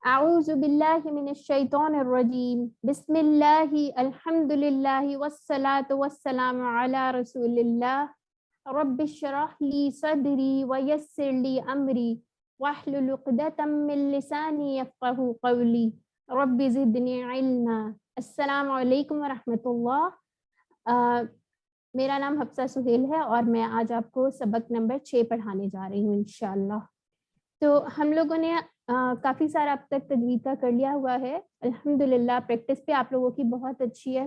اعوذ باللہ من الشیطان الرجیم بسم اللہ الحمد للہ والصلاة والسلام علی رسول اللہ رب اشرح لی صدری ویسر لی امری واحلل عقدۃ من لسانی یفقہوا قولی رب زدنی علما۔ السلام علیکم ورحمۃ اللہ۔ میرا نام حفصہ سہیل ہے اور میں آج آپ کو سبق نمبر 6 پڑھانے جا رہی ہوں انشاءاللہ۔ تو ہم لوگوں نے کافی سارا اب تک تجوید کا کر لیا ہوا ہے الحمدللہ، پریکٹس پہ آپ لوگوں کی بہت اچھی ہے۔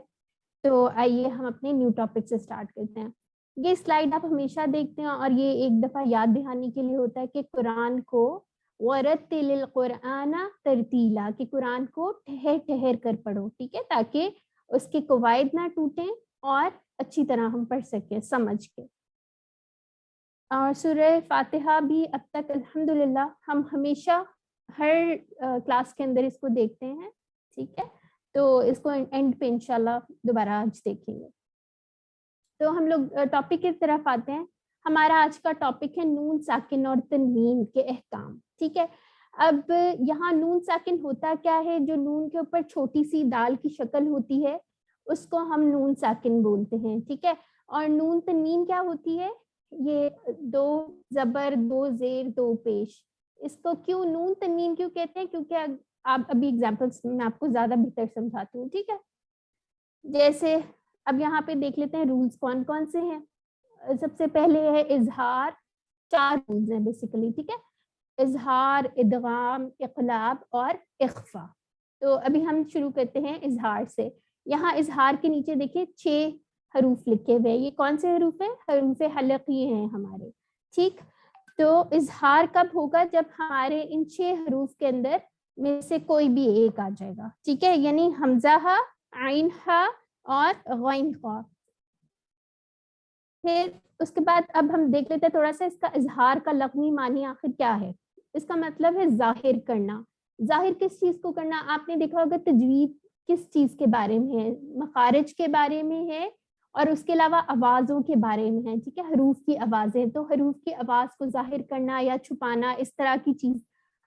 تو آئیے ہم اپنے نیو ٹاپک سے سٹارٹ کرتے ہیں۔ یہ سلائیڈ آپ ہمیشہ دیکھتے ہیں اور یہ ایک دفعہ یاد دہانی کے لیے ہوتا ہے کہ قرآن کو وَرَتِّلِ الْقُرْآنَ تَرْتِیلًا، کہ قرآن کو ٹھہر ٹھہر کر پڑھو، ٹھیک ہے، تاکہ اس کے قواعد نہ ٹوٹیں اور اچھی طرح ہم پڑھ سکیں سمجھ کے۔ اور سورہ فاتحہ بھی اب تک الحمدللہ ہم ہمیشہ ہر کلاس کے اندر اس کو دیکھتے ہیں، ٹھیک ہے، تو اس کو اینڈ پہ انشاءاللہ دوبارہ آج دیکھیں گے۔ تو ہم لوگ ٹاپک کی طرف آتے ہیں۔ ہمارا آج کا ٹاپک ہے نون ساکن اور تنوین کے احکام، ٹھیک ہے۔ اب یہاں نون ساکن ہوتا کیا ہے؟ جو نون کے اوپر چھوٹی سی دال کی شکل ہوتی ہے اس کو ہم نون ساکن بولتے ہیں، ٹھیک ہے۔ اور نون تنوین کیا ہوتی ہے؟ یہ 2 زبر 2 زیر 2 پیش، اس کو کیوں نون تنوین کیوں کہتے ہیں؟ کیونکہ آپ ابھی ایگزامپلس میں آپ کو زیادہ بہتر سمجھاتی ہوں، ٹھیک ہے۔ جیسے اب یہاں پہ دیکھ لیتے ہیں رولز کون کون سے ہیں۔ سب سے پہلے ہے اظہار، 4 رولز ہیں بیسیکلی، ٹھیک ہے، اظہار، ادغام، اقلاب اور اخفا۔ تو ابھی ہم شروع کرتے ہیں اظہار سے۔ یہاں اظہار کے نیچے دیکھیے 6 حروف لکھے ہوئے، یہ کون سے حروف ہیں؟ حروف حلقی ہیں ہمارے، ٹھیک۔ تو اظہار کب ہوگا؟ جب ہمارے ان 6 حروف کے اندر میں سے کوئی بھی ایک آ جائے گا، ٹھیک ہے، یعنی حمزہ ہا، عین ہا اور غین خا۔ پھر اس کے بعد اب ہم دیکھ لیتے ہیں تھوڑا سا اس کا اظہار کا لغوی معنی آخر کیا ہے۔ اس کا مطلب ہے ظاہر کرنا۔ ظاہر کس چیز کو کرنا؟ آپ نے دیکھا ہوگا تجوید کس چیز کے بارے میں ہے؟ مخارج کے بارے میں ہے اور اس کے علاوہ آوازوں کے بارے میں ہے، ٹھیک ہے، حروف کی آوازیں۔ تو حروف کی آواز کو ظاہر کرنا یا چھپانا، اس طرح کی چیز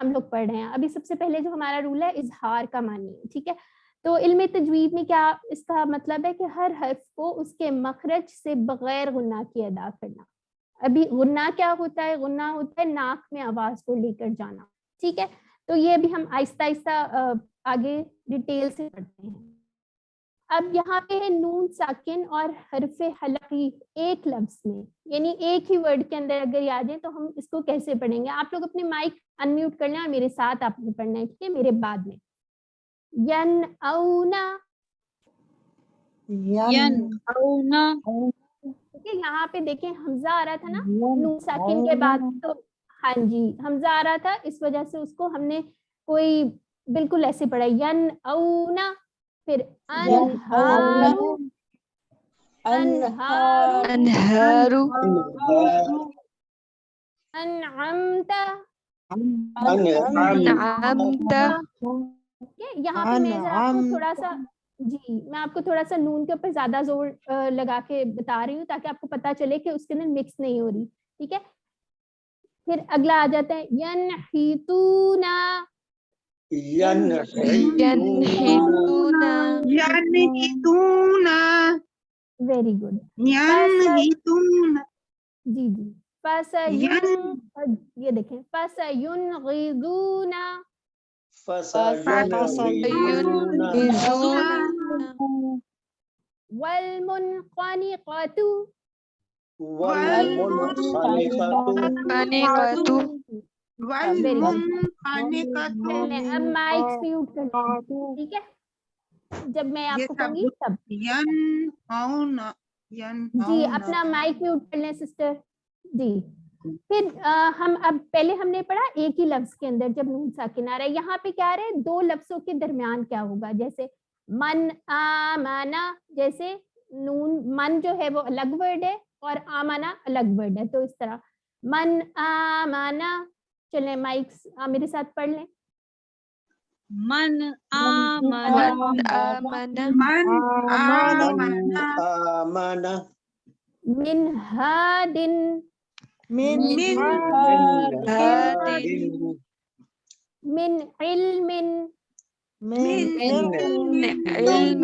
ہم لوگ پڑھ رہے ہیں۔ ابھی سب سے پہلے جو ہمارا رول ہے اظہار کا معنی ہے، ٹھیک ہے۔ تو علم تجوید میں کیا اس کا مطلب ہے کہ ہر حرف کو اس کے مخرج سے بغیر غنہ کی ادا کرنا۔ ابھی غنہ کیا ہوتا ہے؟ غنہ ہوتا ہے ناک میں آواز کو لے کر جانا، ٹھیک ہے۔ تو یہ بھی ہم آہستہ آہستہ آگے ڈیٹیل سے پڑھتے ہیں۔ اب یہاں پہ ہے نون ساکن اور حرف حلقی ایک لفظ میں، یعنی ایک ہی ورڈ کے اندر اگر آ جائیں تو ہم اس کو کیسے پڑھیں گے؟ آپ لوگ اپنے مائک انمیوٹ کر لیں اور میرے ساتھ آپ نے پڑھنا ہے، ٹھیک ہے، میرے بعد میں۔ ین اونا، ٹھیک ہے، یہاں پہ دیکھیں حمزہ آ رہا تھا نا نون ساکن کے بعد، تو ہاں جی حمزہ آ رہا تھا، اس وجہ سے اس کو ہم نے کوئی بالکل ایسے پڑھا ین اونا۔ پھر انہارو، انہارو، انہارو، انعمتا، انعمت، یہاں پہ میں ذرا آپ کو تھوڑا سا میں آپ کو تھوڑا سا نون کے اوپر زیادہ زور لگا کے بتا رہی ہوں تاکہ آپ کو پتا چلے کہ اس کے اندر مکس نہیں ہو رہی، ٹھیک ہے۔ پھر اگلا آ جاتا ہے ینحیتونا، ینحتونا، ویری گڈ، جی جی، یہ دیکھیں فَسَيُنْغِضُونَ، وَالْمُنْخَنِقَةُ، والمنخنقۃ، ویری گڈ۔ اب مائک میوٹ کر دیں، ٹھیک ہے، جب میں آپ کو کہوں گی تب جی اپنا مائک میوٹ کر لیں سسٹر جی۔ پھر ہم اب پہلے ہم نے پڑھا ایک ہی لفظ کے اندر جب نون ساکن آ رہا ہے، یہاں پہ کیا آ رہا ہے؟ 2 لفظوں کے درمیان کیا ہوگا؟ جیسے من آمنا، جیسے نون من جو ہے وہ الگ ورڈ ہے اور آمنا الگ ورڈ ہے، تو اس طرح من آمنا۔ چلیں مائک میرے ساتھ پڑھ لیں، من آمن، من ہادن، من من علم من علم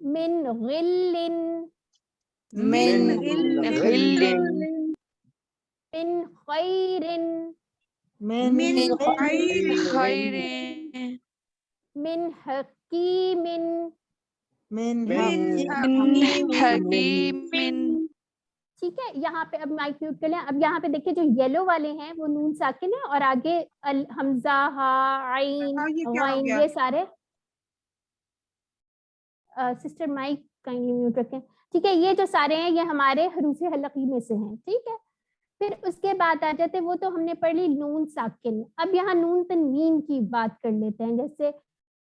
من غل من غل من خير من خير من حكيم من حكيم ٹھیک ہے. یہاں پہ اب مائک میوٹ کر لیں. اب یہاں پہ دیکھیں جو یلو والے ہیں وہ نون ساکن ہے اور آگے حمزہ ہا عین غین یہ سارے. سسٹر مائک کائنڈلی میوٹ رکھیں. ٹھیک ہے, یہ جو سارے ہیں یہ ہمارے حروف حلقی میں سے ہیں. ٹھیک ہے, پھر اس کے بعد آ جاتے وہ تو ہم نے پڑھ لی نون ساکن. اب یہاں نون تنوین کی بات کر لیتے ہیں. جیسے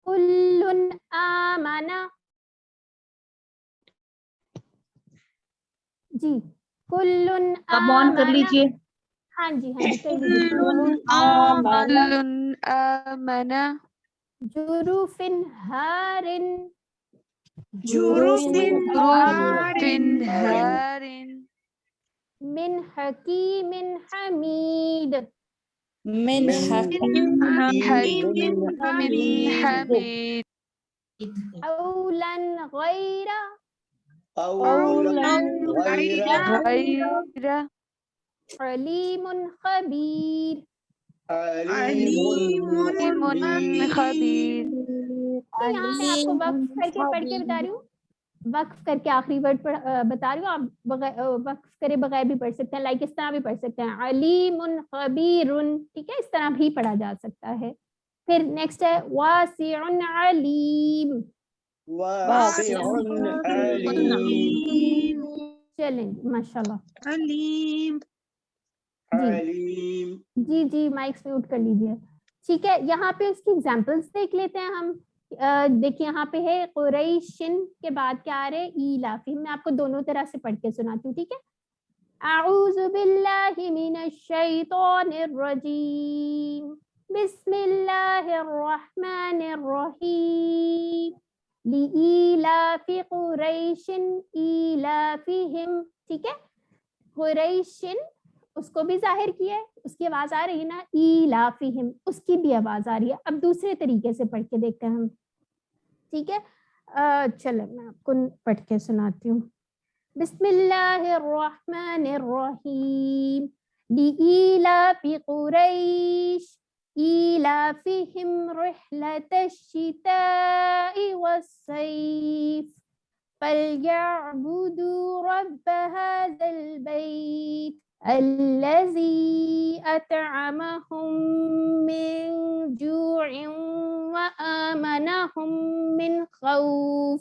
کل آمنا, جی کل آن کر لیجیے. ہاں جی ہاں جی کر لیجیے. آمن جروف ہار حروف هار من حکیم حمید من حكيم حميد قولا غیر غير علیم خبیر. عليم خبير. یہاں میں آپ کو وقف کر کے پڑھ کے بتا رہی ہوں, وقف کر کے آخری ورڈ بتا رہی ہوں. آپ وقف کرے بغیر بھی پڑھ سکتے ہیں, لائک اس طرح بھی پڑھ سکتے ہیں علیم خبیر. ٹھیک ہے, اس طرح بھی پڑھا جا سکتا ہے. پھر نیکسٹ ہے واسع علیم. چلیں ماشاء اللہ. عليم جی جی مائک میوٹ کر لیجیے. ٹھیک ہے, یہاں پہ اس کی ایگزامپلس دیکھ لیتے ہیں ہم. دیکھیے یہاں پہ ہے قریشن کے بعد کیا آ رہے ایلافہم. میں آپ کو دونوں طرح سے پڑھ کے سناتی ہوں. ٹھیک ہے, اعوذ باللہ من الشیطان الرجیم بسم اللہ الرحمن الرحیم لإیلاف قریش ایلافہم. ٹھیک ہے, قریشن اس کو بھی ظاہر کیا ہے, اس کی آواز آ رہی ہے نا, ایلافہم اس کی بھی آواز آ رہی ہے. اب دوسرے طریقے سے پڑھ کے دیکھتے ہیں ہم. ٹھیک ہے, چلیں میں آپ کو پڑھ کے سناتی ہوں. بسم اللہ الرحمن الرحیم لإیلاف قریش ایلافہم رحلۃ الشتاء والصیف فلیعبدوا رب هذا البیت الذی اطعمهم من جوع وآمنهم من خوف.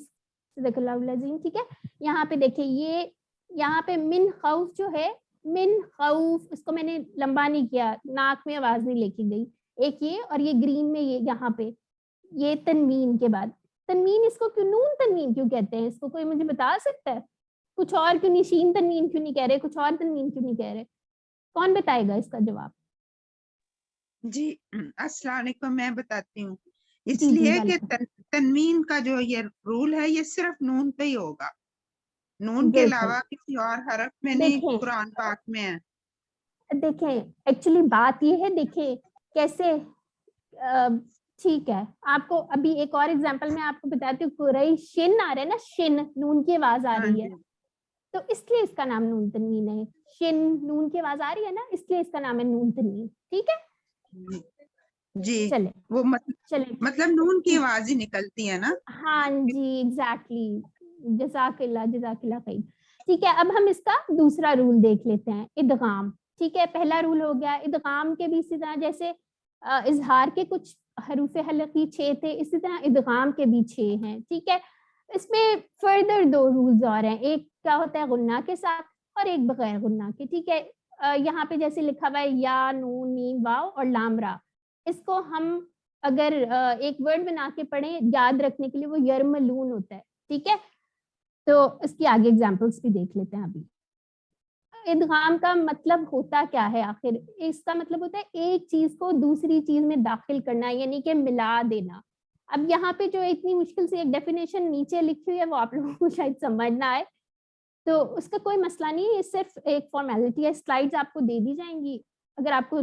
صدق اللہ العظیم. ٹھیک ہے, یہاں پہ دیکھیں یہ یہاں پہ من خوف جو ہے, من خوف اس کو میں نے لمبا نہیں کیا, ناک میں آواز نہیں لے کے گئی. ایک یہ اور یہ گرین میں یہ یہاں پہ یہ تنوین کے بعد تنوین. اس کو کیوں نون تنوین کیوں کہتے ہیں؟ اس کو کوئی مجھے بتا سکتا ہے؟ کچھ اور کیوں نہیں شین تنوین کیوں نہیں کہہ رہے, کچھ اور تنوین کیوں نہیں کہہ رہے؟ کون بتائے گا اس کا جواب؟ جی السلام علیکم, میں بتاتی ہوں. اس جی لیے کہ ویلکم. تنوین کا جو یہ رول ہے یہ صرف نون پہ ہی ہوگا, نون کے علاوہ کسی اور حرف میں نہیں دیکھیں قرآن پاک میں ہے. دیکھیں ایکچولی بات یہ ہے, دیکھیں کیسے. ٹھیک ہے, آپ کو ابھی ایک اور ایگزامپل میں آپ کو بتاتی ہوں. قریشن آ رہا ہے نا, شن نون کی آواز آ رہی ہے, تو اس لیے اس کا نام نون تنوین ہے. شن نون کی آواز آ رہی ہے نا, اس لیے اس کا نام ہے نون تنوین. ٹھیک ہے, جی چلے وہ چلے مطلب نون کی آواز ہی نکلتی ہے نا. ہاں جی ایگزیکٹلی, جزاک اللہ خیر. ٹھیک ہے, اب ہم اس کا دوسرا رول دیکھ لیتے ہیں, ادغام. ٹھیک ہے, پہلا رول ہو گیا ادغام کے بھی اسی طرح جیسے اظہار کے کچھ حروف حلقی 6 تھے, اسی طرح ادغام کے بھی 6 ہیں. ٹھیک ہے, اس میں فردر 2 رولز اور ہیں, ایک کیا ہوتا ہے غنہ کے ساتھ اور ایک بغیر غنہ کے. ٹھیک ہے, یہاں پہ جیسے لکھا ہوا ہے یا نون میم واو اور لام را, اس کو ہم اگر ایک ورڈ بنا کے پڑھیں یاد رکھنے کے لیے وہ یرملون ہوتا ہے. ٹھیک ہے, تو اس کی آگے ایگزامپلس بھی دیکھ لیتے ہیں. ابھی ادغام کا مطلب ہوتا کیا ہے آخر؟ اس کا مطلب ہوتا ہے ایک چیز کو دوسری چیز میں داخل کرنا, یعنی کہ ملا دینا. اب یہاں پہ جو اتنی مشکل سے ایک ڈیفینیشن نیچے لکھی ہوئی ہے وہ آپ لوگوں کو شاید سمجھ نہ آئے, تو اس کا کوئی مسئلہ نہیں ہے, یہ صرف ایک فارمیلٹی ہے. سلائیڈز آپ کو دے دی جائیں گی, اگر آپ کو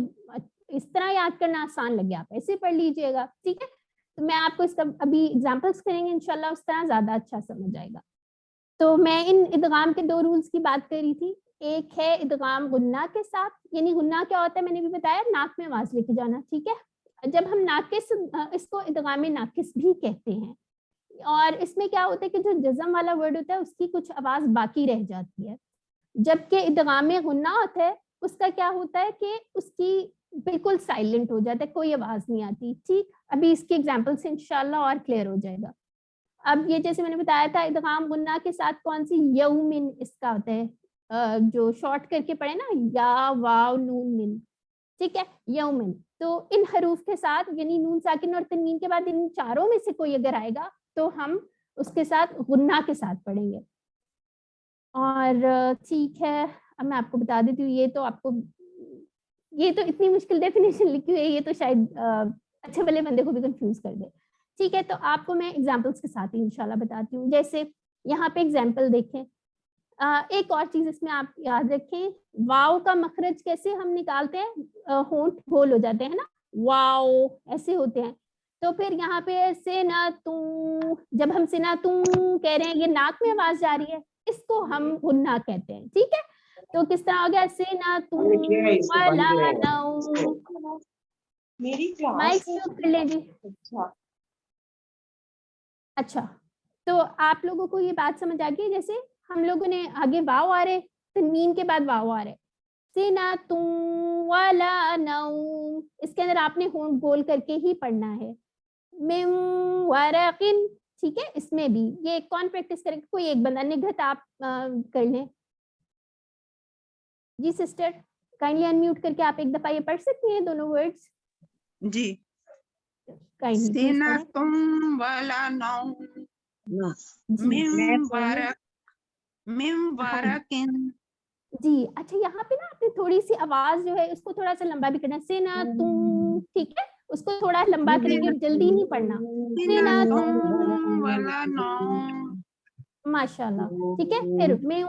اس طرح یاد کرنا آسان لگے آپ ایسے پڑھ لیجئے گا, ٹھیک ہے. تو میں آپ کو اس کا ابھی ایگزامپلس کریں گے انشاءاللہ, اس طرح زیادہ اچھا سمجھ آئے گا. تو میں ان ادغام کے 2 رولز کی بات کر رہی تھی. ایک ہے ادغام غنہ کے ساتھ, یعنی غنہ کیا ہوتا ہے میں نے بھی بتایا, ناک میں آواز لے کے جانا, ٹھیک ہے. جب ہم ناقص, اس کو ادغام ناقص بھی کہتے ہیں, اور اس میں کیا ہوتا ہے کہ جو جزم والا ورڈ ہوتا ہے اس کی کچھ آواز باقی رہ جاتی ہے, جبکہ ادغام غنہ ہوتا ہے اس کا کیا ہوتا ہے کہ اس کی بالکل سائلنٹ ہو جاتا ہے, کوئی آواز نہیں آتی, ٹھیک. ابھی اس کی ایگزامپل سے انشاءاللہ اور کلیئر ہو جائے گا. اب یہ جیسے میں نے بتایا تھا ادغام غنہ کے ساتھ کون سی, یومن اس کا ہوتا ہے, جو شارٹ کر کے پڑھے نا, یا واو نون من, ٹھیک ہے, یومن. تو ان حروف کے ساتھ یعنی نون ساکن اور تنوین کے بعد ان چاروں میں سے کوئی اگر آئے گا تو ہم اس کے ساتھ غنہ کے ساتھ پڑھیں گے. اور ٹھیک ہے, اب میں آپ کو بتا دیتی ہوں, یہ تو آپ کو, یہ تو اتنی مشکل ڈیفینیشن لکھی ہوئی ہے, یہ تو شاید اچھے بھلے بندے کو بھی کنفیوز کر دے, ٹھیک ہے. تو آپ کو میں ایگزامپلس کے ساتھ ہی انشاءاللہ بتاتی ہوں. جیسے یہاں پہ ایگزامپل دیکھیں, ایک اور چیز اس میں آپ یاد رکھیں, واو کا مخرج کیسے ہم نکالتے ہیں, ہونٹ گول ہو جاتے ہیں نا, واو ایسے ہوتے ہیں. تو پھر یہاں پہ سنتوں, جب ہم سنتوں کہہ رہے ہیں, یہ ناک میں آواز جا رہی ہے, اس کو ہم غنہ کہتے ہیں, ٹھیک ہے. تو کس طرح ہو گیا, سنتوں ولا نوم. مائک میوٹ کر لیں جی. اچھا, تو آپ لوگوں کو یہ بات سمجھ آ گئی, جیسے ہم لوگوں نے آگے واو آ رہے, تنوین کے بعد واو آ رہے, سنتوں ولا نوم, اس کے اندر آپ نے ہونٹ گول کر کے ہی پڑھنا ہے. من ورقن, ٹھیک ہے, اس میں بھی یہ کون پریکٹس کرے گا, کوئی ایک بندہ, نگہت آپ کر لیں جی. سسٹر کائنڈلی انمیوٹ کر کے آپ ایک دفعہ یہ پڑھ سکتی ہیں دونوں ورڈز جی. کائنڈلی. سنتم ولا نوم من ورق من ورقن. جی اچھا, یہاں پہ نا آپ نے تھوڑی سی آواز جو ہے اس کو تھوڑا سا لمبا بھی کرنا ہے, سنتوں, ٹھیک ہے, اس کو تھوڑا لمبا کریں گے, جلدی نہیں پڑھنا. سنتم ولا نوم. ماشاءاللہ, ٹھیک ہے. پھر من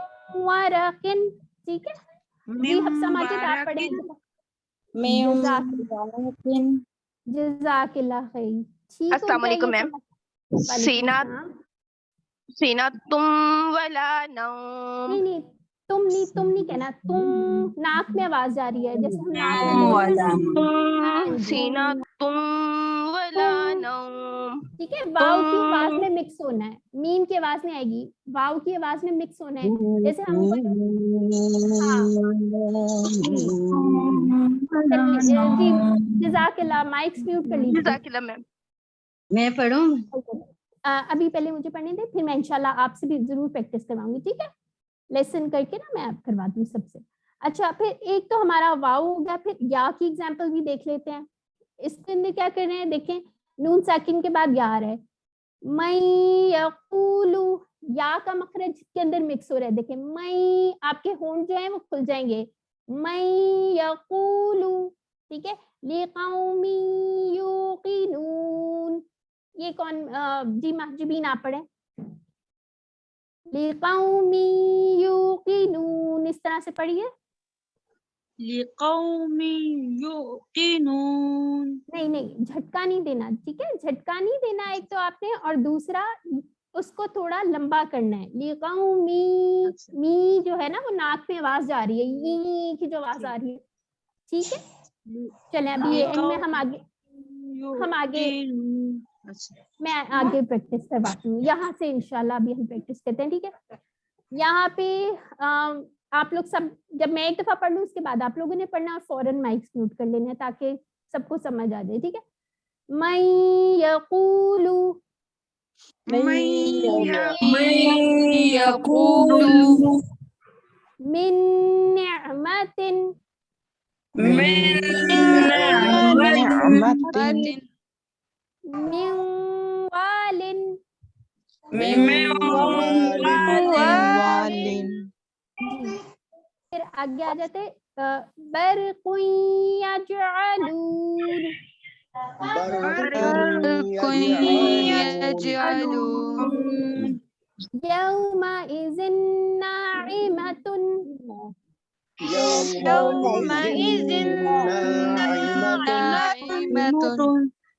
ورقن, ٹھیک ہے جی. حفصہ ماجد آپ پڑھیں. جزاک اللہ خیر, ٹھیک ہو السلام گیا علیکم یہ میم. سب. وعلیکم السلام. سنتم ولا نوم. نہیں, تم نہیں کہنا, تم ناک میں آواز آ رہی ہے, جیسے ہم ناک میں بولتے ہیں نا. سنتم ولا نوم. ٹھیک ہے, واو کی آواز میں مکس ہونا ہے, میم کی آواز نہیں آئے گی, واو کی آواز میں مکس ہونا ہے. جیسے ہم جی, جزاک اللہ. مائکس میوٹ کر لیجیے. جزاک اللہ میم. میں پڑھوں. ابھی پہلے مجھے پڑھنے دیں, پھر میں انشاءاللہ آپ سے بھی ضرور پریکٹس کرواؤں گی, ٹھیک ہے. لیسن کر کے نا میں آپ کرواتی ہوں سب سے. اچھا, پھر ایک تو ہمارا واو ہو گیا, پھر یا کی ایگزامپل بھی دیکھ لیتے ہیں. اس کے اندر کیا کر رہے ہیں, دیکھیں نون ساکن کے بعد یا آ رہا ہے, میں یقولو, یا کا مخرج کے اندر مکس ہو رہا ہے. دیکھیں میں, آپ کے ہونٹ جو ہیں وہ کھل جائیں گے, میں یقولو, ٹھیک ہے. لقوم یوقنون, یہ کون جی محجبین آپ پڑھیں. لقوم یوقنون, اس طرح سے پڑھیے. لقوم یوقنون. نہیں, جھٹکا نہیں دینا, ٹھیک ہے, جھٹکا نہیں دینا ایک تو آپ نے, اور دوسرا اس کو تھوڑا لمبا کرنا ہے. لقومی, می جو ہے نا وہ ناک میں آواز جا رہی ہے, یہ کی جو آواز آ رہی ہے, ٹھیک ہے. چلیں ابھی یہ اینڈ میں ہم آگے میں آگے پریکٹس کرواتی ہوں یہاں سے انشاءاللہ. ابھی ہم پریکٹس کرتے ہیں, ٹھیک ہے. یہاں پہ آپ لوگ سب, جب میں ایک دفعہ پڑھ لوں اس کے بعد آپ لوگوں نے پڑھنا اور فوراً مائکس میوٹ کر لینا تاکہ سب کو سمجھ آ جائے, ٹھیک ہے. میں یقولو, من یقول من نعمت, من نعمت من وال, جی. پھر آگے آ جاتے برق یجعلون, یجعلون. یومئذ ناعمة, یومئذ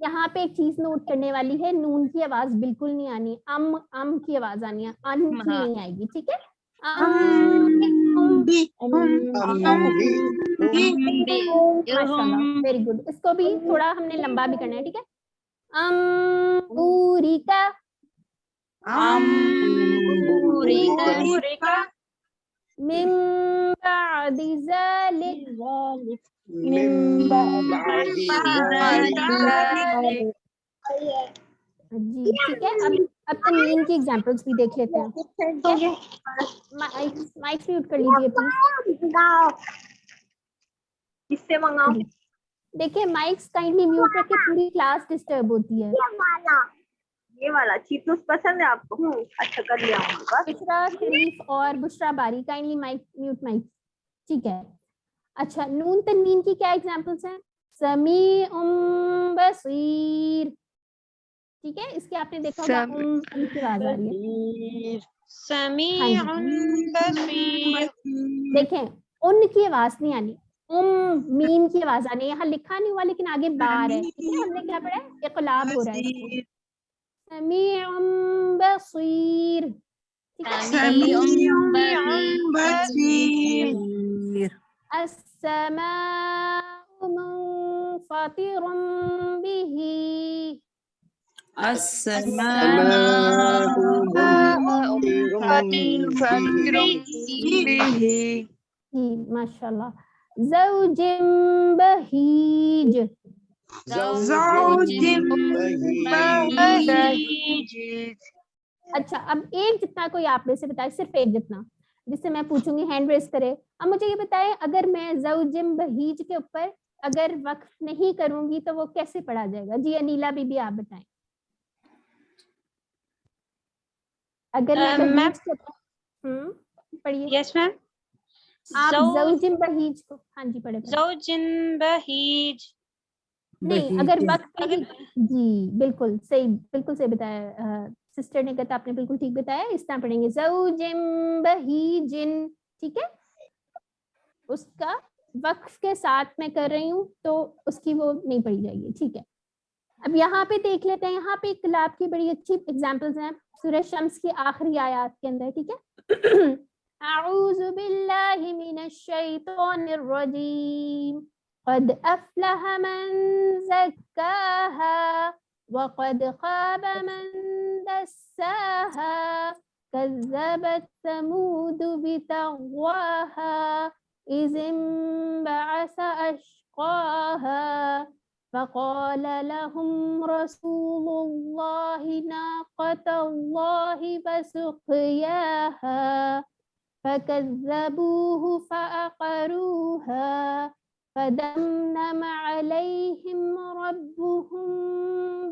یہاں پہ ایک چیز نوٹ کرنے والی ہے, نون کی آواز بالکل نہیں آنی, ام کی آواز آنی ہے, ان کی نہیں آئے گی, ٹھیک ہے. ماشاء اللہ, ویری گڈ. اس کو بھی تھوڑا ہم نے لمبا بھی کرنا ہے, ٹھیک ہے. امبوریکا, من بعد ذلك, جی ٹھیک ہے. اب تنوین کی ایگزامپلس بھی دیکھ لیتے ہیں. مائک میوٹ کر لیجیے پلیز. کس سے منگاؤ؟ دیکھیں مائکس کائنڈلی میوٹ رکھے, پوری کلاس ڈسٹرب ہوتی ہے. یہ والا چیپس پسند ہے آپ کو؟ اچھا کر لیا. بشرا شریف اور بشرا باری کائنڈلی مائک میوٹ مائک, ٹھیک ہے. اچھا, نون تنوین کی کیا ایگزامپلس ہیں؟ سمیع بصیر, ٹھیک ہے. اس کے آپ نے دیکھا ہوگا ام کی آواز آ رہی ہے. سمیع بصیر. دیکھیں ان کی آواز نہیں آنی, میم کی آواز آنی ہے. یہاں لکھا نہیں ہوا لیکن آگے بار ہے, ٹھیک ہے. ہم نے کیا پڑھا ہے, اقلاب ہو رہا ہے اس کو. سمیع بصیر, السماء منفطر به, ماشاء اللہ. زوج بہیج, اچھا اب ایک جتنا کوئی آپ میں سے بتائے, صرف ایک جتنا, جس سے میں پوچھوں گی ہینڈ ریز کرے. اب مجھے یہ بتائیں, اگر میں زوجم بہیج کے اوپر اگر وقف نہیں کروں گی تو وہ کیسے پڑھا جائے گا؟ جی انیلا بی آپ بتائیں. اگر میں پڑھیے. یس میم. آپ زوجم بہیج کو, ہاں جی پڑھے. زوجن بہیج. نہیں اگر وقت جی بالکل صحیح, بالکل صحیح بتایا سسٹر نے, کہتا آپ نے بالکل ٹھیک بتایا. اس طرح پڑھیں گے زوجم بہیجن, ٹھیک ہے. اس کا وقف کے ساتھ میں کر رہی ہوں تو اس کی وہ نہیں پڑھی جائے گی, ٹھیک ہے. اب یہاں پہ دیکھ لیتے ہیں, یہاں پہ اقلاب کی بڑی اچھی ایگزامپلز ہیں سورہ شمس کی آخری آیات کے اندر, ٹھیک ہے. اعوذ باللہ من الشیطان الرجیم قد افلح من زکاها وقد خاب من دساها كذبت ثمود بتغواها إذ انبعث أشقاها فقال لهم رسول الله ناقة الله وسقياها فكذبوه فعقروها فدمدم عليهم ربهم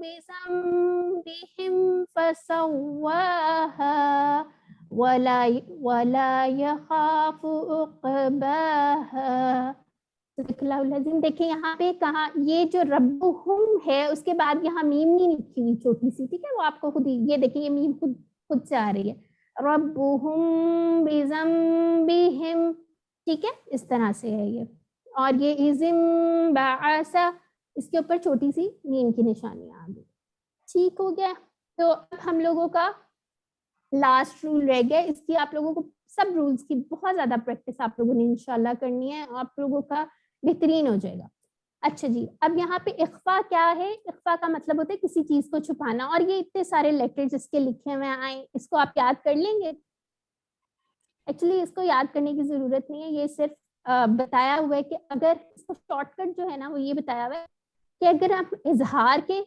بذنبهم فسواها ولا يخاف عقباها. دیکھیں یہاں پہ کہاں یہ جو ربہم ہے اس کے بعد یہاں میم نہیں لکھی ہوئی چھوٹی سی, ٹھیک ہے. وہ آپ کو خود ہی یہ دیکھیں, یہ میم خود سے آ رہی ہے. ربہم بذنبہم, ٹھیک ہے, اس طرح سے ہے یہ. اور یہ اذن بعث, اس کے اوپر چھوٹی سی میم کی نشانی آ گئی, ٹھیک ہو گیا. تو اب ہم لوگوں کا لاسٹ رول رہ گیا. اس کی آپ لوگوں کو سب رولز کی بہت زیادہ پریکٹس آپ لوگوں نے انشاءاللہ کرنی ہے, آپ لوگوں کا بہترین ہو جائے گا. اچھا جی, اب یہاں پہ اخفا کیا ہے؟ اخفا کا مطلب ہوتا ہے کسی چیز کو چھپانا, اور یہ اتنے سارے لیٹرز اس کے لکھے ہوئے آئیں, اس کو آپ یاد کر لیں گے. ایکچولی اس کو یاد کرنے کی ضرورت نہیں ہے, یہ صرف بتایا ہوا ہے کہ اگر اس کو شارٹ کٹ جو ہے نا وہ یہ بتایا ہوا ہے کہ اگر آپ اظہار کے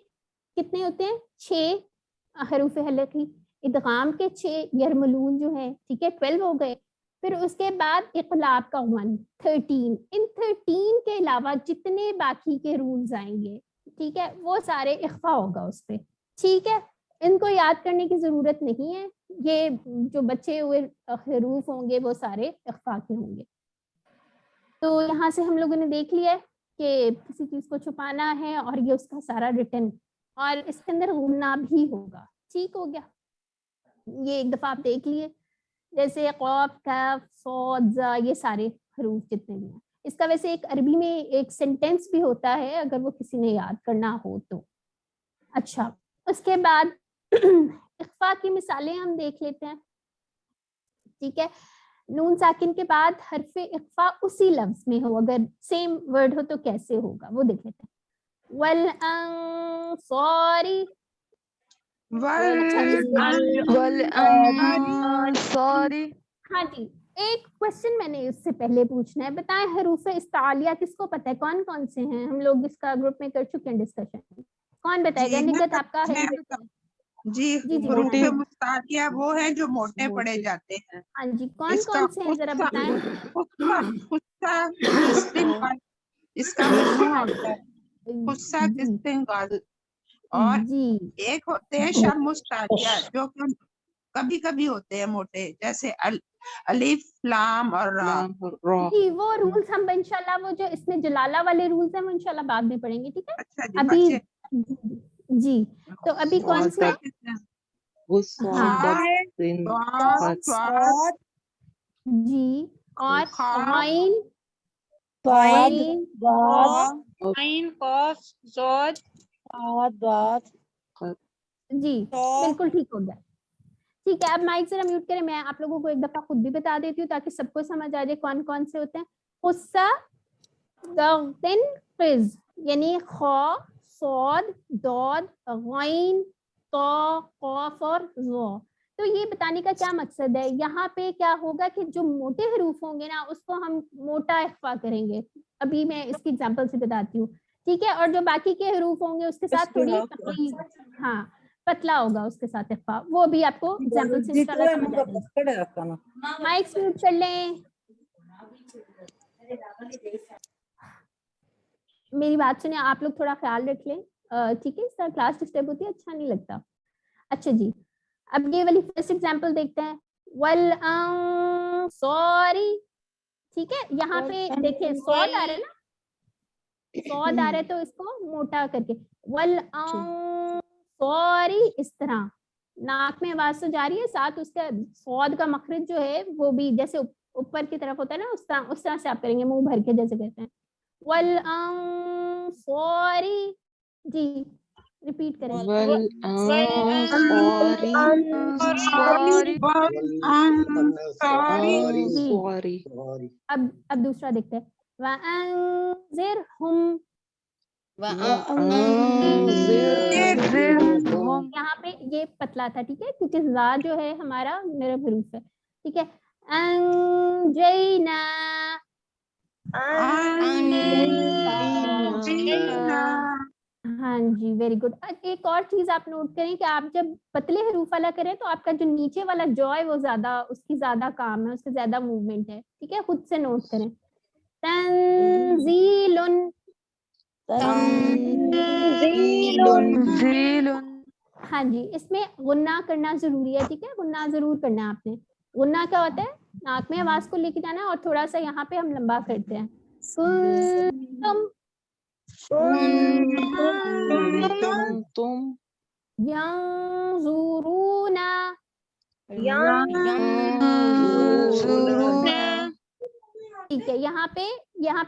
کتنے ہوتے ہیں 6 حروف حلقی, ادغام کے 6, یرملون جو ہے ٹھیک ہے 12 ہو گئے, پھر اس کے بعد اقلاب کا 1 13, ان 13 کے علاوہ جتنے باقی کے رولز آئیں گے ٹھیک ہے وہ سارے اخفا ہوگا اس پہ, ٹھیک ہے. ان کو یاد کرنے کی ضرورت نہیں ہے, یہ جو بچے ہوئے حروف ہوں گے وہ سارے اخفا کے ہوں گے. تو یہاں سے ہم لوگوں نے دیکھ لیا کہ کسی چیز کو چھپانا ہے اور یہ اس کا سارا ریٹن, اور اس کے اندر غنہ بھی ہوگا, ٹھیک ہو گیا. یہ ایک دفعہ آپ دیکھ لیے, جیسے قاف کاف صاد ظا, یہ سارے حروف جتنے بھی ہیں. اس کا ویسے ایک عربی میں ایک سینٹینس بھی ہوتا ہے اگر وہ کسی نے یاد کرنا ہو تو, اچھا اس کے بعد اخفا کی مثالیں ہم دیکھ لیتے ہیں. ٹھیک ہے, نون ساکن کے بعد حرف اخفا اسی لفظ میں ہو, اگر سیم ورڈ ہو تو کیسے ہوگا وہ دیکھ لیتے ہیں. والانصاری, والانصاری. ہاں جی ایک کوشچن میں نے اس سے پہلے پوچھنا ہے, بتائیں حروف استعالیہ کس کو پتہ ہے, کون کون سے ہیں؟ ہم لوگ اس کا گروپ میں کر چکے ہیں ڈسکشن, کون بتائے گا؟ نگت آپ کا ہے. جی جی حروف بتائیں. مستعلیہ وہ ہیں جو موٹے پڑے جاتے ہیں. ہاں جی کون کون سے ہیں ذرا بتائیں. اس کا مجموعہ ہاں ہوتا ہے خصہ جی کستنگال, اور جی ایک ہوتے ہیں شب مستعلیہ جو کہ کبھی کبھی ہوتے ہیں موٹے, جیسے الف لام اور را. جی وہ رولز ہم انشاءاللہ وہ جو اس میں جلالہ والے رولز ہیں وہ انشاءاللہ بعد میں پڑھیں گے. ٹھیک ہے اچھا جی ابھی بچے جی تو ابھی کون سے ہیں؟ جی اور غائن عین قاف ضاد. جی بالکل ٹھیک ہو گیا. ٹھیک ہے اب مائک ذرا میوٹ کریں, میں آپ لوگوں کو ایک دفعہ خود بھی بتا دیتی ہوں تاکہ سب کو سمجھ آ جائے کون کون سے ہوتے ہیں. قصہ غین قز یعنی خا صاد داد غین طا قاف اور ظا. تو یہ بتانے کا کیا مقصد ہے, یہاں پہ کیا ہوگا کہ جو موٹے حروف ہوں گے نا اس کو ہم موٹا اخفا کریں گے. ابھی میں اس کی ایگزامپل سے بتاتی ہوں. ٹھیک ہے, اور جو باقی کے حروف ہوں گے اس کے ساتھ تھوڑی پتلی, ہاں پتلا ہوگا اس کے ساتھ اخفا, وہ بھی آپ کو ایگزامپل سے انشاءاللہ سمجھ آ جائے گا. مائک میوٹ کر لیں. میری بات سنیں, آپ لوگ تھوڑا خیال رکھ لیں. ٹھیک ہے, اس طرح کلاس ڈسٹرب ہوتی ہے, اچھا نہیں لگتا. اچھا جی اب یہ والی فرسٹ ایگزامپل دیکھتے ہیں. والانصاری, ٹھیک ہے یہاں پہ دیکھیں صاد آ رہا ہے نا, صاد آ رہا ہے تو اس کو موٹا کر کے والانصاری اس طرح ناک میں آواز تو جاری ہے, ساتھ اس کا صاد کا مخرج جو ہے وہ بھی جیسے اوپر کی طرف ہوتا ہے نا اس طرح سے آپ کریں گے, منہ بھر کے جیسے کہتے ہیں. والانصاری, جی ریپیٹ کریں. اب دوسرا دیکھتے ہیں. وَأَنذِرْهُمْ, یہاں پہ یہ پتلا تھا, ٹھیک ہے کیونکہ زا جو ہے ہمارا میرا حروف ہے. ٹھیک ہے انجینا, ہاں جی ویری گڈ. ایک اور چیز آپ نوٹ کریں کہ آپ جب پتلے حروف والا کریں تو آپ کا جو نیچے والا جو ہے وہ زیادہ, اس کی زیادہ کام ہے, اس سے زیادہ موومنٹ ہے. ٹھیک ہے خود سے نوٹ کریں. تنزیل, ہاں جی اس میں غنہ کرنا ضروری ہے. ٹھیک ہے غنہ ضرور کرنا ہے آپ نے. غنہ کیا ہوتا ہے, ناک میں آواز کو لے کے جانا اور تھوڑا سا یہاں پہ ہم لمبا کرتے ہیں. تم ینظرون, ٹھیک ہے یہاں پہ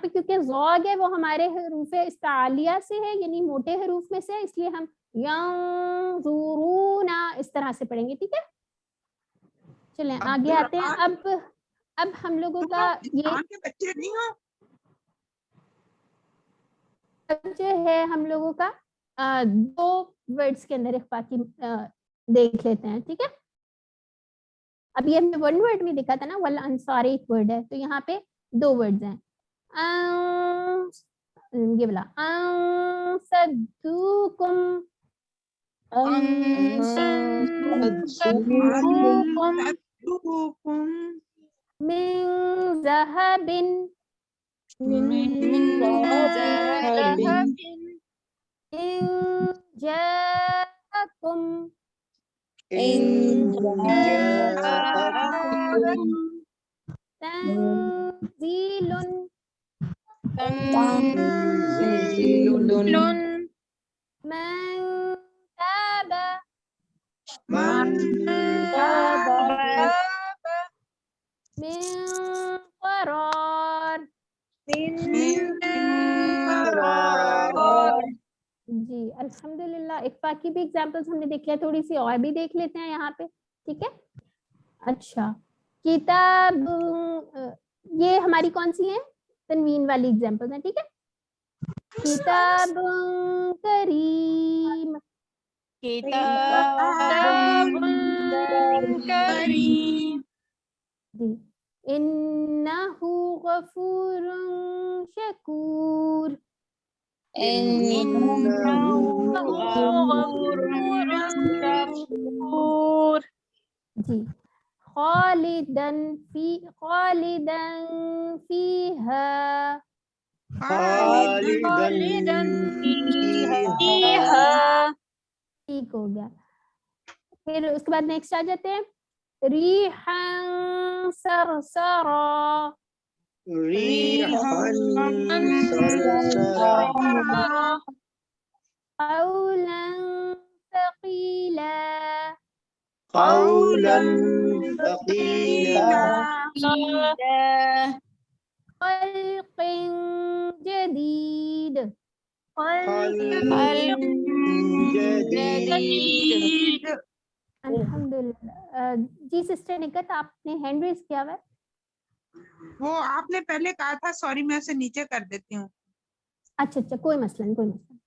کیونکہ ضاد ہے وہ ہمارے حروف استعالیہ سے ہے یعنی موٹے حروف میں سے, اس لیے ہم ینظرون اس طرح سے پڑھیں گے. ٹھیک ہے چلیں آگے آتے ہیں. اب ہم لوگوں کا یہ بچے نہیں ہو, جو ہے ہم لوگوں کا دو ورڈز کے اندر اخفا کی دیکھ لیتے ہیں. ٹھیک ہے اب یہ ہمیں ون ورڈ میں دکھا تھا نا, والانصاری ایک ورڈ ہے, تو یہاں پہ دو ورڈز ہیں. یہ بلا انصدوکم, من ذهب, إن جاءكم تنزيل من تاب من قرار, جی الحمدللہ. اقفا کی بھی ایگزامپلس ہم نے دیکھ لیا, تھوڑی سی اور بھی دیکھ لیتے ہیں یہاں پہ. ٹھیک ہے. اچھا, کتاب, یہ ہماری کون سی ہیں؟ تنوین والی ایگزامپل ہیں. ٹھیک ہے. کتاب کریم, کتاب کریم. جی. انہ غفور شکور, غفور. جی. خالدن فیہا, خالدن فیہا. ٹھیک ہو گیا. پھر اس کے بعد نیکسٹ آ جاتے ہیں. ریحاً سرسرا, قولا ثقیلا, خلق جدید. جدید. الحمدللہ. جی سسٹر نکت, آپ نے ہینڈ ریز کیا ہوا ہے. وہ آپ نے پہلے کہا تھا, سوری میں اسے نیچے کر دیتی ہوں. اچھا اچھا, کوئی مسئلہ نہیں, کوئی مسئلہ نہیں.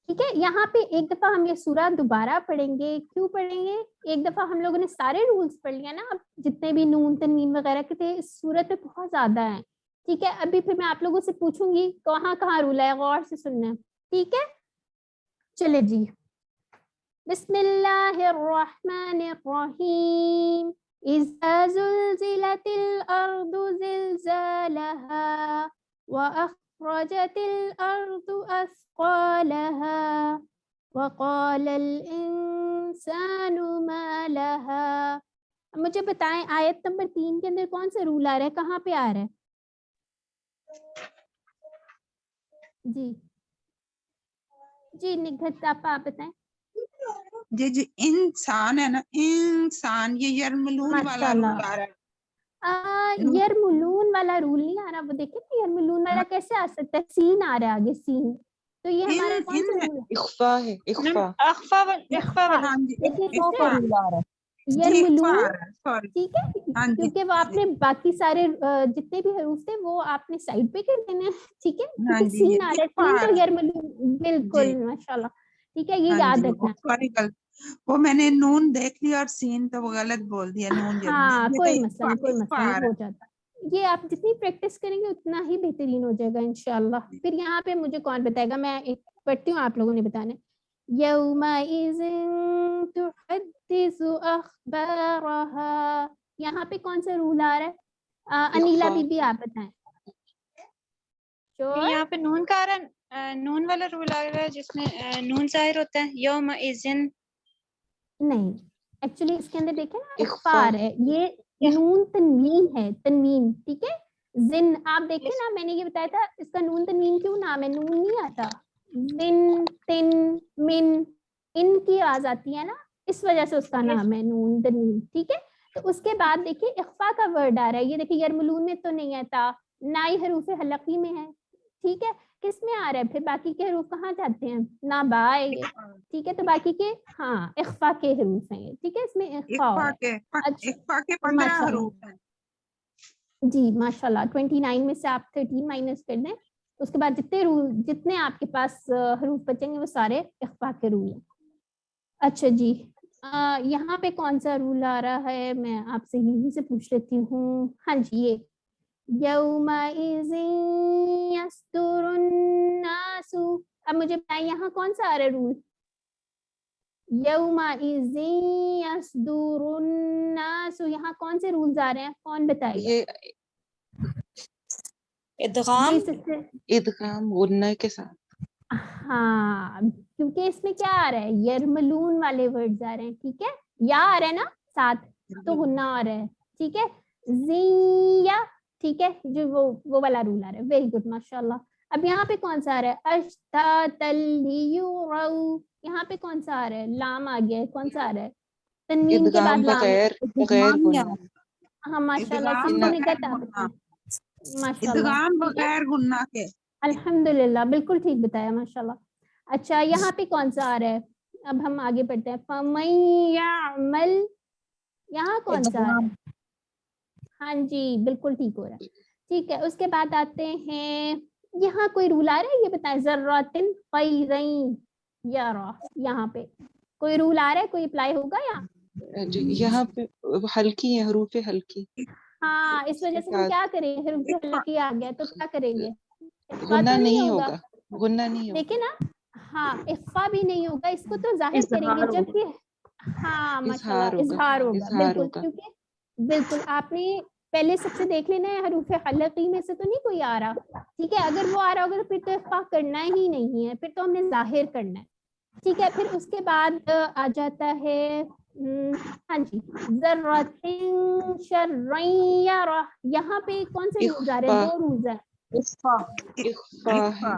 ٹھیک ہے. یہاں پہ ایک دفعہ ہم یہ سورہ دوبارہ پڑھیں گے. کیوں پڑھیں گے؟ ایک دفعہ ہم لوگوں نے سارے رولز پڑھ لیا نا, اب جتنے بھی نون تنوین وغیرہ کے تھے اس سورت میں بہت زیادہ ہیں. ٹھیک ہے. ابھی پھر میں آپ لوگوں سے پوچھوں گی کہاں کہاں رول ہے, غور سے سننا ہے. ٹھیک ہے. چلے جی. بسم اللہ الرحمن الرحیم. اذا زلزلت الارض زلزالها واخرجت الارض اثقالها وقال الانسان ما لها. مجھے بتائیں آیت نمبر 3 کے اندر کون سا رول آ رہا ہے, کہاں پہ آ رہا ہے؟ جی جی نگہت آپ بتائیں. جی جی, انسان ہے نا, انسان, یہ یرملون والا رول آ رہا ہے. یرملون والا رول نہیں آ رہا. وہ دیکھیں نا یرملون والا کیسے آ سکتا ہے, سین آ رہا ہے آگے, سین. تو یہ ہمارا کون سا رول ہے؟ اخفا ہے, اخفا. اخفا والا. ہاں جی, دیکھیں اخفا. رول آ رہا ہے. جی, اخفا یرملون. آ رہا ہے, سوری. ٹھیک ہے. ہاں جی, کیونکہ وہ آپ نے باقی سارے جتنے بھی حروف تھے وہ آپ نے سائڈ پہ کر دینا ہے. ٹھیک ہے. ہاں کیونکہ جی, سین یہ آ رہا ہے, اخفا سین آ تو رہا ہے. یرملون. بالکل جی, ماشاءاللہ. ٹھیک ہے, یہ ہاں یاد جی, رکھنا. سوری وہ میں نے نون دیکھ لیا اور سین تو وہ غلط بول دیا. نون ہاں کوئی مسئلہ نہیں, کوئی اخفا مسئلہ آ نہیں, رہا ہو جاتا. یہ آپ جتنی پریکٹس کریں گے اتنا ہی بہترین ہو جائے گا انشاءاللہ. پھر یہاں پہ مجھے کون بتائے گا, میں ایک پڑھتی ہوں, آپ لوگوں نے بتانا ہے. یومئذ تحدث اخبارها, یہاں پہ کون سا رول آ رہا ہے؟ انیلا بی بی آپ بتائیں. یہاں پہ نون کا آ رہا ہے, نون والا رول آ رہا ہے جس میں نون ظاہر ہوتا ہے. یوم اذن. نہیں, ایکچولی اس کے اندر دیکھیں نا اخفا. اخفار ہے, یہ نون تنوین ہے, تنوین. ٹھیک ہے. زن آپ دیکھیں نا, میں نے یہ بتایا تھا اس کا نون تنوین کیوں نام ہے, نون نہیں آتا. زن, تن, من, ان کی آواز آتی ہے نا, اس وجہ سے اس کا نام ہے نون تنوین. ٹھیک ہے. تو اس کے بعد دیکھیے اخفا کا ورڈ آ رہا ہے. یہ دیکھیے یرملون میں تو نہیں آتا, نہ ہی حروف حلقی میں ہے. ٹھیک ہے. کس میں آ رہا ہے پھر؟ باقی کے حروف کہاں جاتے ہیں؟ نہ با ہے یہ. ٹھیک ہے. تو باقی کے ہاں اخفا کے حروف ہیں. ٹھیک ہے, اس میں اخفا ہو رہا ہے. اخفا کے 15 حروف ہیں. جی ماشاءاللہ. 29 میں سے آپ 13 مائنس کر دیں, اس کے بعد جتنے آپ کے پاس حروف بچیں گے وہ سارے اخفا کے رول ہیں. اچھا جی, یہاں پہ کون سا رول آ رہا ہے میں آپ سے یہیں سے پوچھ لیتی ہوں. ہاں جی, یہ یومئذ یصدر الناس. اب مجھے بتائیں یہاں کون سا آ رہا ہے رول؟ یومئذ یصدر الناس, یہاں کون سے رولز آ رہے ہیں, کون بتائے گا؟ یہ ادغام. ادغام غنہ کے ساتھ. ہاں, کیونکہ اس میں کیا آ رہا ہے, یرملون والے ورڈز آ رہے ہیں. ٹھیک ہے, یا آ رہا ہے نا ساتھ, تو غنہ آ رہا ہے. ٹھیک ہے. زیا, ٹھیک ہے, جو وہ والا رول آ رہا ہے. ویری گڈ ماشاءاللہ. اب یہاں پہ کون سا آ رہا ہے؟ اشتاتا لیروا, یہاں پہ کون سا آ رہا ہے؟ لام آ گیا ہے. کون سا آ رہا ہے؟ تنوین کے بعد ادغام لام. بغیر غنہ. ہاں ماشاءاللہ. ادغام سسٹر بغیر نگہت آپ غنہ. بتائیں. ماشاءاللہ. ادغام ٹھیک ہے, بغیر غنہ کے. الحمدللہ بالکل ٹھیک بتایا ماشاءاللہ. اچھا یہاں پہ کون سا آ رہا ہے؟ اب ہم آگے پڑھتے ہیں. فَمَن يَعْمَلْ یہاں کون سا آ رہا ہے؟ ہاں جی بالکل ٹھیک ہو رہا ہے. ٹھیک ہے اس کے بعد آتے ہیں یہاں کوئی رول آ رہا ہے یہ بتائیں ذراتن خیرین یرا یہاں پہ کوئی رول آ رہا ہے کوئی اپلائی ہوگا یہاں؟ جی یہاں پہ ہلکی ہے حروف ہلکی. ہاں اس وجہ سے ہم کیا کریں گے حروف ہلکی آ گیا تو کیا کریں گے؟ اخفا غنہ تو نہیں ہوگا غنہ نہیں ہوگا. دیکھیں نا ہاں اخفا بھی نہیں ہوگا اس کو تو ظاہر کریں گے جب کہ ہاں ماشاءاللہ اظہار ہوگا بالکل کیونکہ بالکل آپ نے پہلے سب سے دیکھ لینا ہے حروف حلقی میں سے تو نہیں کوئی آ رہا ٹھیک ہے اگر وہ آ رہا ہوگا تو پھر تو اخفا کرنا ہی نہیں ہے پھر تو ہم نے ظاہر کرنا ہے ٹھیک ہے. پھر اس کے بعد آ جاتا ہے ہاں جی ذراتن شرعین یرا یہاں پہ کون سے رولز آ رہے ہیں؟ 2 رولز ہیں. اخفا ہے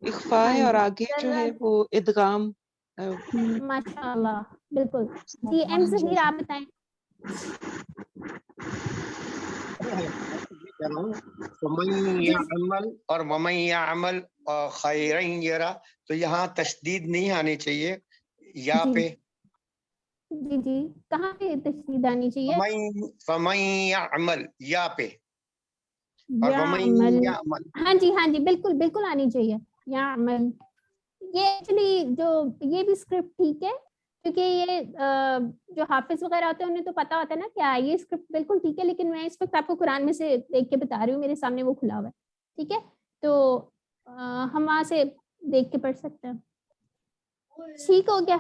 اخفا ہے اور آگے جو ہے وہ ادغام. ماشاء اللہ بالکل. جی ایم ظہیر آپ بتائیں. ومن يعمل اور ومن يعمل خيرا يرى تو یہاں تشدید نہیں آنی چاہیے یا جی پہ. جی جی کہاں پہ تشدید آنی چاہیے؟ فمن يعمل یا پہ اور ومن یعمل يعمل. ہاں جی بالکل بالکل آنی چاہیے یعمل. یہ ایکچولی جو یہ بھی اسکرپٹ ٹھیک ہے کیونکہ یہ جو حافظ وغیرہ ہوتے ہیں انہیں تو پتا ہوتا ہے نا کیا یہ اسکرپٹ بالکل ٹھیک ہے لیکن میں اس وقت آپ کو قرآن میں سے دیکھ کے بتا رہی ہوں میرے سامنے وہ کھلا ہوا ہے ٹھیک ہے تو ہم وہاں سے دیکھ کے پڑھ سکتے ہیں. ٹھیک ہو گیا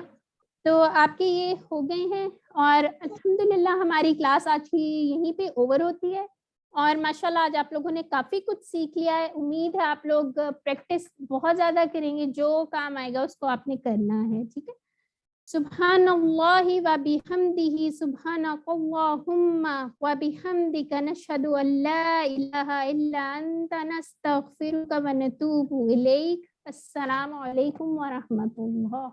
تو آپ کے یہ ہو گئے ہیں اور الحمدللہ ہماری کلاس آج کی یہیں پہ اوور ہوتی ہے اور ماشاءاللہ آج آپ لوگوں نے کافی کچھ سیکھ لیا ہے. امید ہے آپ لوگ پریکٹس بہت زیادہ کریں گے جو کام آئے گا اس کو آپ نے کرنا ہے ٹھیک ہے. سبحان اللہ و بحمدہ سبحانک اللہم و بحمدک نشہد ان لا الہ الا انت نستغفرک و نتوب الیک. السلام علیکم ورحمۃ اللہ.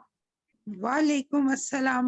وعلیکم السلام